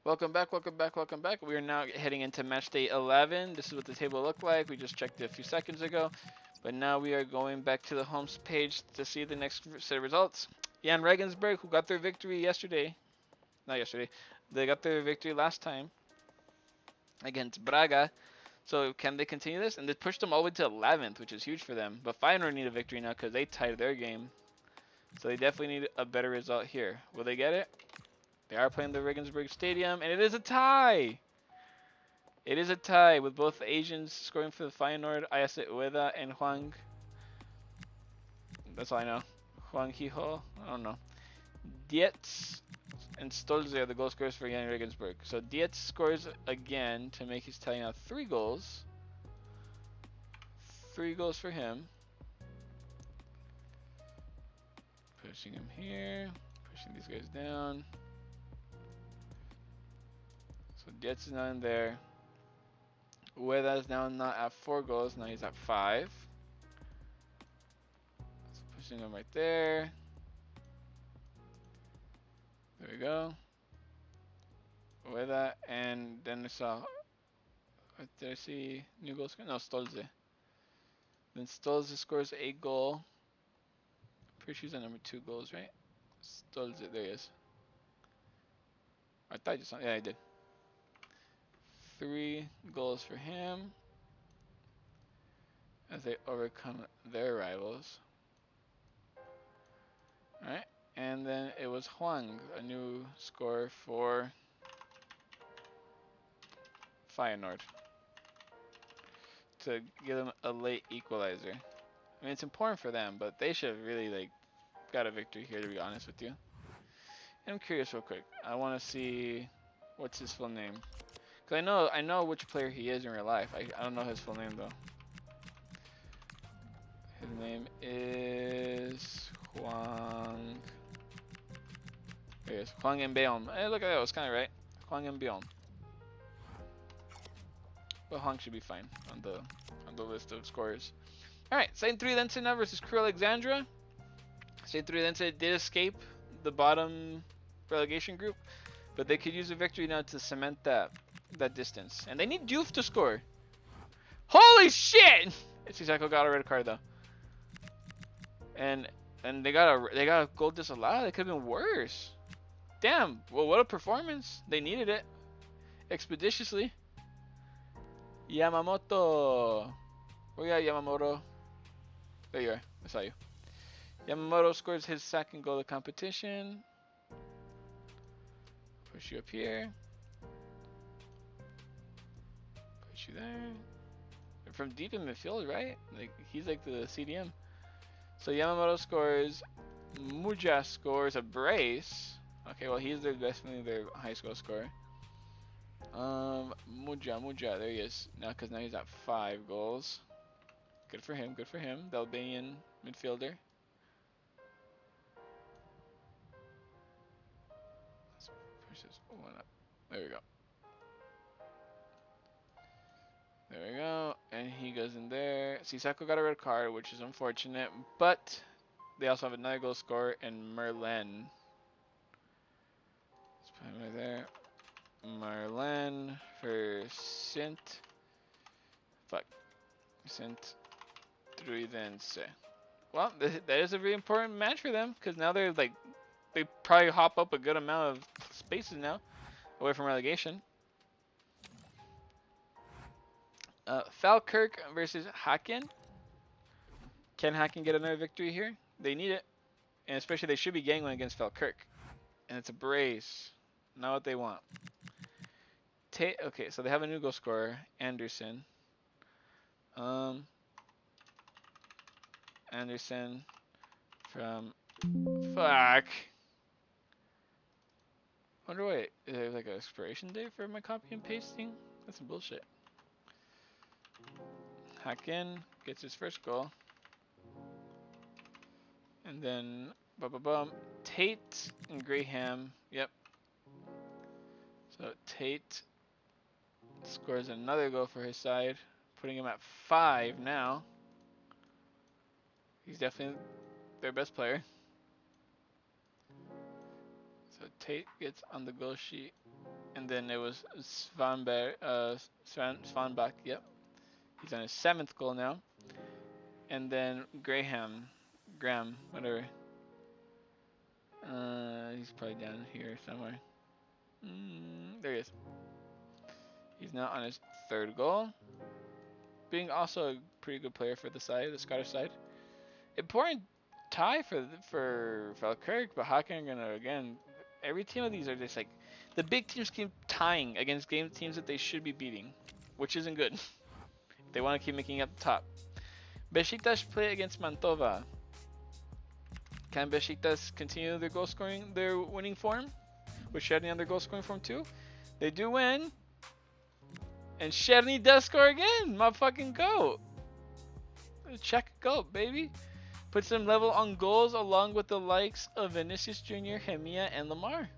Welcome back, welcome back, welcome back. We are now heading into match day 11. This is what the table looked like. We just checked it a few seconds ago. But now we are going back to the home page to see the next set of results. Jan Regensburg, who got their victory yesterday. Not yesterday. They got their victory last time against Braga. So can they continue this? And they pushed them all the way to 11th, which is huge for them. But Feyenoord need a victory now because they tied their game. So they definitely need a better result here. Will they get it? They are playing the Regensburg Stadium, and it is a tie! It is a tie with both Asians scoring for the Feyenoord, Ayase Ueda and Huang. That's all I know. Huang Hiho? I don't know. Dietz and Stolze are the goal scorers for Jan Regensburg. So Dietz scores again to make his tally now 3 goals. 3 goals for him. Pushing him here. Pushing these guys down. So Dietz is not in there. Ueda is now not at 4 goals. Now he's at 5. So pushing him right there. There we go. With that, and then I saw. Did I see new goal scorer? No, Stolze. Then Stolze scores a goal. Pretty sure he's at number 2 goals, right? Stolze, there he is. I thought I just saw. Yeah, I did. 3 goals for him as they overcome their rivals. Alright, and then it was Huang, a new score for Feyenoord, to give them a late equalizer. I mean, it's important for them, but they should have really got a victory here, to be honest with you. I'm curious real quick. I want to see what's his full name. Cause I know which player he is in real life. I don't know his full name though. His name is Huang. There he is. Huang Mbeom. Hey, look at that. I was kind of right. Huang Mbeom. But Huang should be fine on the list of scorers. All right, Saint Tridense now versus Crew Alexandra. Saint Tridense did escape the bottom relegation group, but they could use a victory now to cement that distance. And they need Diouf to score. Holy shit! Sisako got a red card though. And they got a goal disallowed. It could have been worse. Damn. Well, what a performance. They needed it expeditiously. Yamamoto. Where you at, Yamamoto? There you are. I saw you. Yamamoto scores his 2nd goal of the competition. Push you up here. Push you there. From deep in midfield, right? He's like the CDM. So Yamamoto scores. Muja scores a brace. Okay, well he's definitely their high score scorer. Muja, there he is. Now, cause now he's at 5 goals. Good for him. The Albanian midfielder. Let's push this one up. There we go. There we go. And he goes in there. Sisako got a red card, which is unfortunate. But they also have another goal scorer in Merlin. Let's put him right there. Merlin for Saint Tridense. Well, that is a very important match for them because now they probably hop up a good amount of spaces now away from relegation. Falkirk versus Haken. Can Haken get another victory here? They need it, and especially they should be getting one against Falkirk, and it's a brace. Not what they want. Okay, so they have a new goal scorer, Anderson. Anderson from fuck. Wonder why is there like an expiration date for my copy and pasting? That's some bullshit. Hacken gets his 1st goal. And then Tate and Graham. Yep. So Tate scores another goal for his side, putting him at 5 now. He's definitely their best player. So Tate gets on the goal sheet And then it was Svanbach, yep. He's on his 7th goal now. And then Graham, whatever. He's probably down here somewhere. There he is. He's now on his 3rd goal. Being also a pretty good player for the Scottish side. Important tie for Falkirk, but Hawking are gonna again. Every team of these are just like the big teams keep tying against teams that they should be beating, which isn't good. They want to keep making it up the top. Besiktas play against Mantova. Can Besiktas continue their winning form? With Szczerny on their goal scoring form too? They do win. And Szczerny does score again. My fucking goat. Check goat, baby. Puts them level on goals along with the likes of Vinicius Jr., Hemia, and Lamar.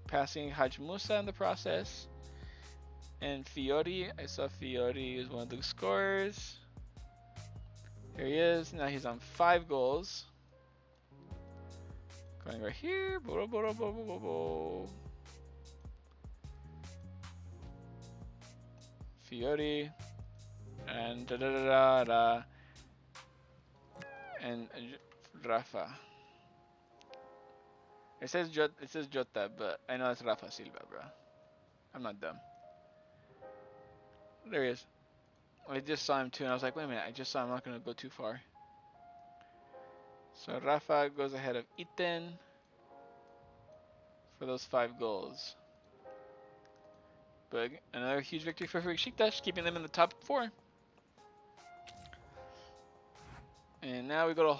Passing Haj Musa in the process. And Fiori, I saw Fiori is one of the scorers. Here he is. Now he's on 5 goals. Going right here. Fiori. And and Rafa. It says Jota, but I know it's Rafa Silva, bro. I'm not dumb. There he is. I just saw him too, and I was like, wait a minute, I just saw him. I'm not gonna go too far. So Rafa goes ahead of Iten for those 5 goals. But another huge victory for Besiktas, keeping them in the top 4. And now we go to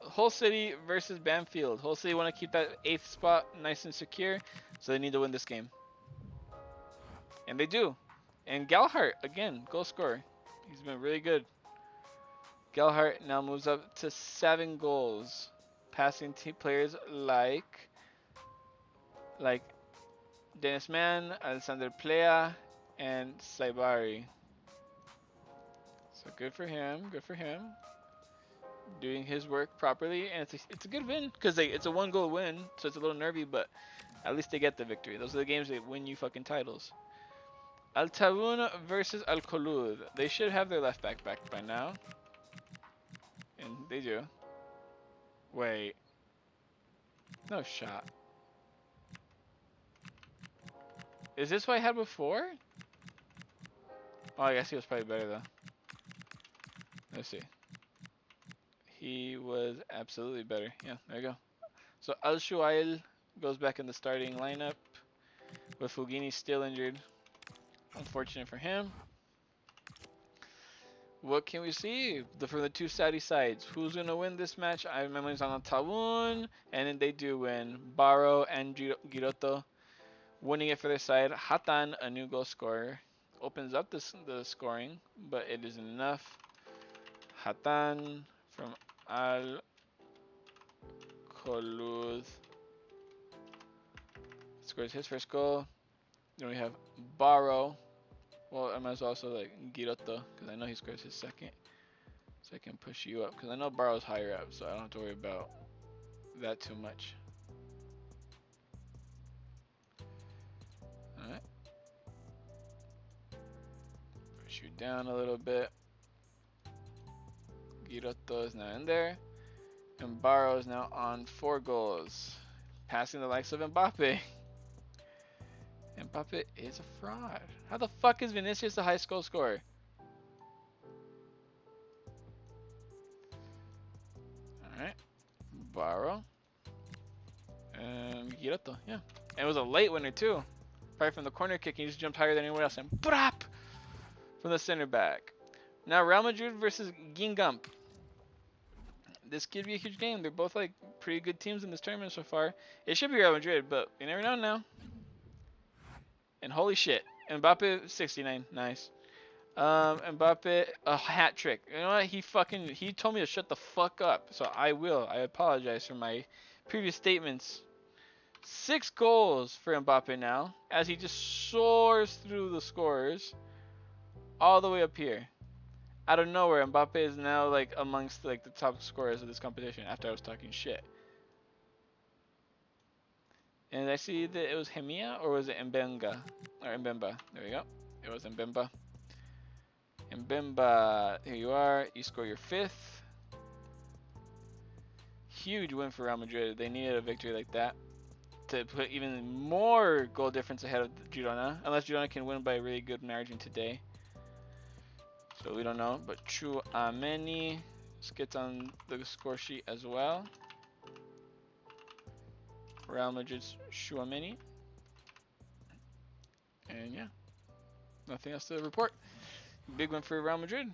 Hull City versus Banfield. Hull City want to keep that 8th spot nice and secure, so they need to win this game. And they do. And Galhart, again, goal scorer. He's been really good. Galhart now moves up to 7 goals, passing players like Dennis Mann, Alexander Plea, and Saibari. So good for him. Good for him. Doing his work properly, and it's a good win because it's a 1-goal win, so it's a little nervy, but at least they get the victory. Those are the games that win you fucking titles. Al Tawun versus Al Khulud. They should have their left back by now, and they do. Wait, no shot. Is this what I had before? Oh, I guess he was probably better though. Let's see. He was absolutely better. Yeah, there you go. So Al Shuail goes back in the starting lineup with Fugini still injured. Unfortunate for him. What can we see from the two Saudi sides? Who's going to win this match? I remember it's on Tawun, and then they do win. Baro and Giroto winning it for their side. Hatan, a new goal scorer, opens up the scoring, but it isn't enough. Hatan from Al Khulud scores his first goal. Then we have Baro. Well, I might as well also like Giroto, because I know he scores his second. So I can push you up, because I know Baro's higher up, so I don't have to worry about that too much. Alright. Push you down a little bit. Giroto is now in there. And Baro is now on 4 goals. Passing the likes of Mbappe. Mbappe is a fraud. How the fuck is Vinicius the highest goal scorer? Alright. Baro. And Giroto, yeah. And it was a late winner too. Probably from the corner kick, he just jumped higher than anyone else. And brap! From the center back. Now Real Madrid versus Guingamp. This could be a huge game. They're both like pretty good teams in this tournament so far. It should be Real Madrid, but you never know now. And holy shit, Mbappe 69, nice. Mbappe a hat trick. You know what? He told me to shut the fuck up, so I will. I apologize for my previous statements. 6 goals for Mbappe now, as he just soars through the scorers, all the way up here. Out of nowhere, Mbappe is now like amongst like the top scorers of this competition. After I was talking shit. And I see that it was Hemia, or was it Mbenga? Or Mbemba. There we go. It was Mbemba. Mbemba, here you are. You score your 5th. Huge win for Real Madrid. They needed a victory like that to put even more goal difference ahead of Girona. Unless Girona can win by a really good margin today. So we don't know. But Chouameni gets on the score sheet as well. Real Madrid's Chouameni. And yeah, nothing else to report. Big win for Real Madrid.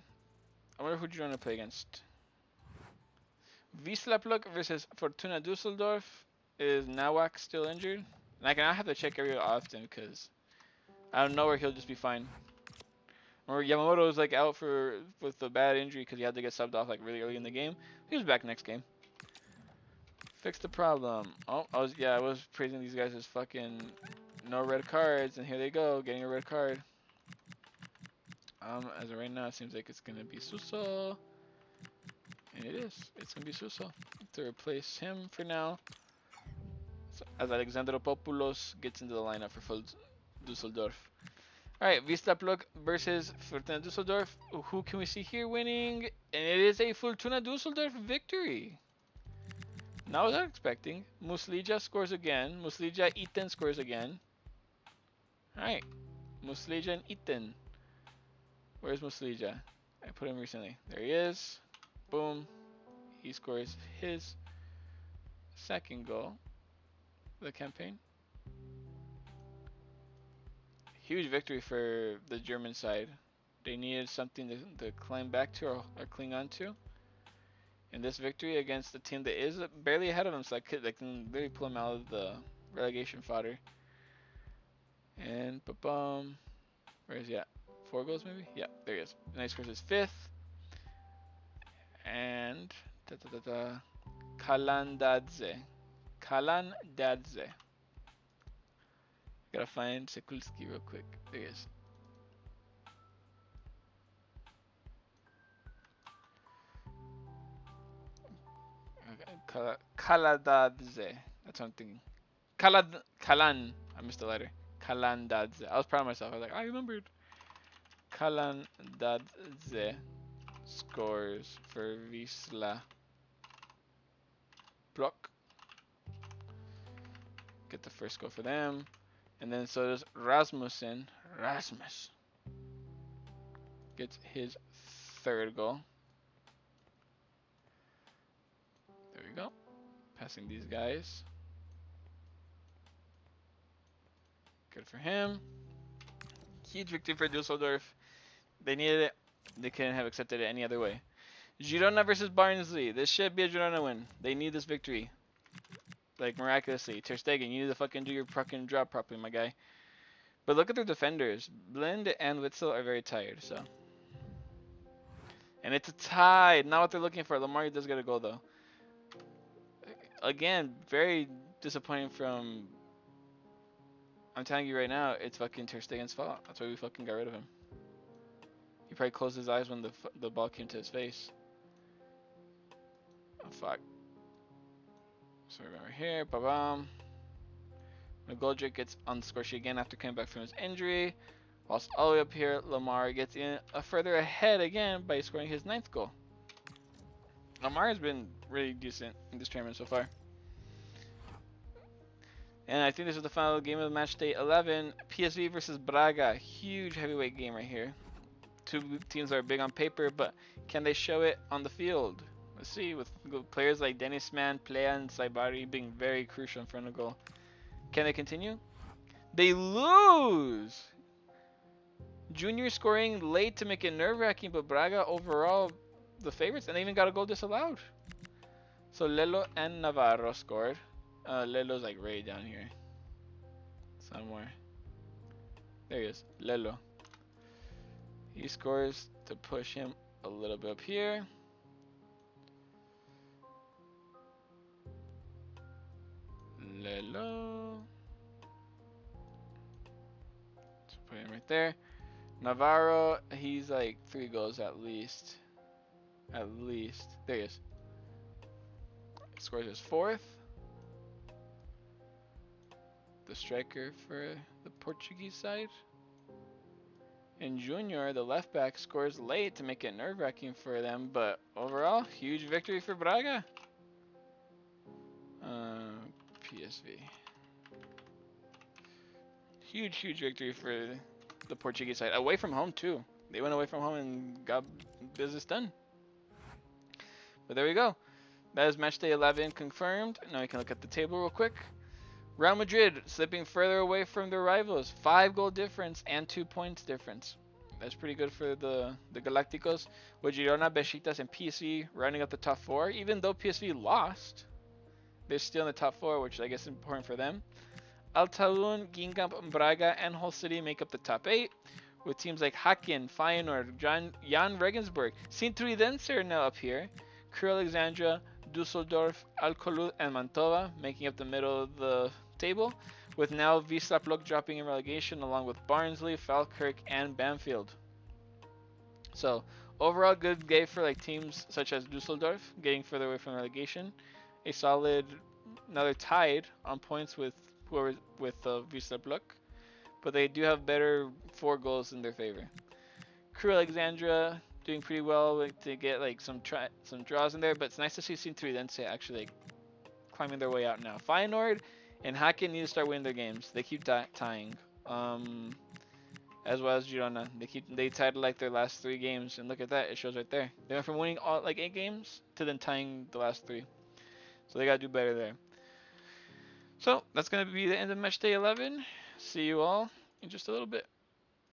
I wonder who Girona play against. Wisla Pluk versus Fortuna Düsseldorf. Is Nawak still injured? And I have to check every often because I don't know where he'll just be fine. Or Yamamoto was like out with a bad injury because he had to get subbed off like really early in the game. He was back next game. Fix the problem. Oh, I was praising these guys as fucking no red cards, and here they go, getting a red card. As of right now, it seems like it's gonna be Suso, and it is. It's gonna be Suso to replace him for now. So, as Alexandropoulos gets into the lineup for Düsseldorf. All right, Wisla Pluk versus Fortuna Düsseldorf. Who can we see here winning? And it is a Fortuna Düsseldorf victory. Not what I was expecting. Muslija scores again. Muslija Iten scores again. Alright. Muslija and Iten. Where's Muslija? I put him recently. There he is. Boom. He scores his 2nd goal of the campaign. Huge victory for the German side. They needed something to climb back to or cling on to. And this victory against the team that is barely ahead of them, so I can really pull them out of the relegation fodder. And ba-bum. Where is he at? 4 goals maybe? Yeah, there he is. And he scores his 5th. And Kalandadze. Kalandadze. Gotta find Sekulski real quick. There he is. Kaladadze. That's what I'm thinking. Kalan. I missed the letter. Kalandadze. I was proud of myself. I was like, I remembered. Kalandadze scores for Wisla Pluk. Get the first goal for them. And then so does Rasmussen. Rasmus gets his 3rd goal. There we go. Passing these guys. Good for him. Huge victory for Dusseldorf. They needed it. They couldn't have accepted it any other way. Girona versus Barnsley. This should be a Girona win. They need this victory. Like, miraculously. Ter Stegen, you need to fucking do your fucking job properly, my guy. But look at their defenders. Blind and Witzel are very tired, so. And it's a tie. Not what they're looking for. Lamar does get a goal, though. Again, very disappointing from... I'm telling you right now, it's fucking Ter Stegen's fault. That's why we fucking got rid of him. He probably closed his eyes when the ball came to his face. Oh, fuck. So remember here, ba-bam. McGoldrick gets on the score sheet again after coming back from his injury. Whilst all the way up here, Lamar gets in further ahead again by scoring his 9th goal. Lamar has been really decent in this tournament so far. And I think this is the final game of Matchday 11. PSV versus Braga. Huge heavyweight game right here. Two teams are big on paper, but can they show it on the field? Let's see, with players like Dennis Mann, Plea, and Saibari being very crucial in front of goal. Can they continue? They lose! Junior scoring late to make it nerve-wracking, but Braga overall the favorites, and they even got a goal disallowed. So Lelo and Navarro scored. Lelo's like right down here. Somewhere. There he is, Lelo. He scores to push him a little bit up here. Lelo. Let's put him right there. Navarro, he's like 3 goals at least. At least. There he is. Scores his 4th. the striker for the Portuguese side. And Junior, the left back, scores late to make it nerve-wracking for them, but overall, huge victory for Braga. PSV. Huge victory for the Portuguese side. Away from home, too. They went away from home and got business done. But there we go. That is matchday 11 confirmed. Now we can look at the table real quick. Real Madrid slipping further away from their rivals. 5-goal difference and 2 points difference. That's pretty good for the Galacticos. With Girona, Besiktas, and PSV running up the top 4. Even though PSV lost, they're still in the top 4, which I guess is important for them. Altaun, Guingamp, Braga, and Hull City make up the top 8. With teams like Haken, Feyenoord, Jan Regensburg, Sint-Truidense are now up here. Crew Alexandria, Dusseldorf, Alcolud, and Mantova making up the middle of the table, with now Wisla Plock dropping in relegation along with Barnsley, Falkirk, and Banfield. So overall good game for like teams such as Dusseldorf getting further away from relegation. A solid, another tied on points with Wisla Plock, but they do have better 4 goals in their favor. Crew Alexandria doing pretty well to get like some draws in there, but it's nice to see Sint-Truidense actually like, climbing their way out now. Feyenoord and Haken need to start winning their games. They keep tying. As well as Girona. They tied like their last 3 games, and look at that, it shows right there. They went from winning all like 8 games to then tying the last 3. So they gotta do better there. So that's gonna be the end of match day 11. See you all in just a little bit.